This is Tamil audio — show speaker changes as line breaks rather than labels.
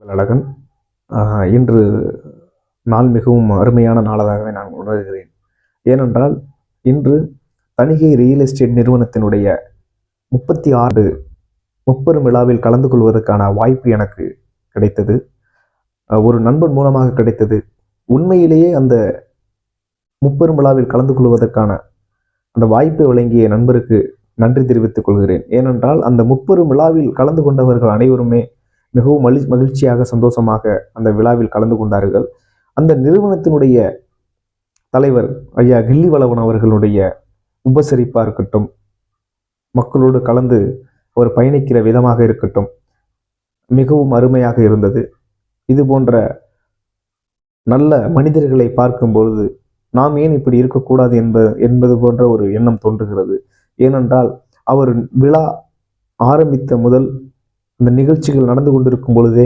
அழகன். இன்று நாள் மிகவும் அருமையான நாளாகவே நான் உணர்கிறேன். ஏனென்றால் இன்று தணிகை ரியல் எஸ்டேட் நிறுவனத்தினுடைய 36 முப்பெரும் விழாவில் கலந்து கொள்வதற்கான வாய்ப்பு எனக்கு கிடைத்தது. ஒரு நண்பன் மூலமாக கிடைத்தது. உண்மையிலேயே அந்த முப்பெரும் விழாவில் கலந்து கொள்வதற்கான அந்த வாய்ப்பை வழங்கிய நண்பருக்கு நன்றி தெரிவித்துக் கொள்கிறேன். ஏனென்றால் அந்த முப்பெரும் விழாவில் கலந்து கொண்டவர்கள் அனைவருமே மிகவும் மகிழ்ச்சியாக சந்தோஷமாக அந்த விழாவில் கலந்து கொண்டார்கள். அந்த நிறுவனத்தினுடைய தலைவர் ஐயா கில்லிவளவன் அவர்களுடைய உபசரிப்பாக இருக்கட்டும், மக்களோடு கலந்து அவர் பயணிக்கிற விதமாக இருக்கட்டும், மிகவும் அருமையாக இருந்தது. இது போன்ற நல்ல மனிதர்களை பார்க்கும் பொழுது நாம் ஏன் இப்படி இருக்கக்கூடாது என்பது போன்ற ஒரு எண்ணம் தோன்றுகிறது. ஏனென்றால் அவர் விழா ஆரம்பித்த முதல் அந்த நிகழ்ச்சிகள் நடந்து கொண்டிருக்கும் பொழுதே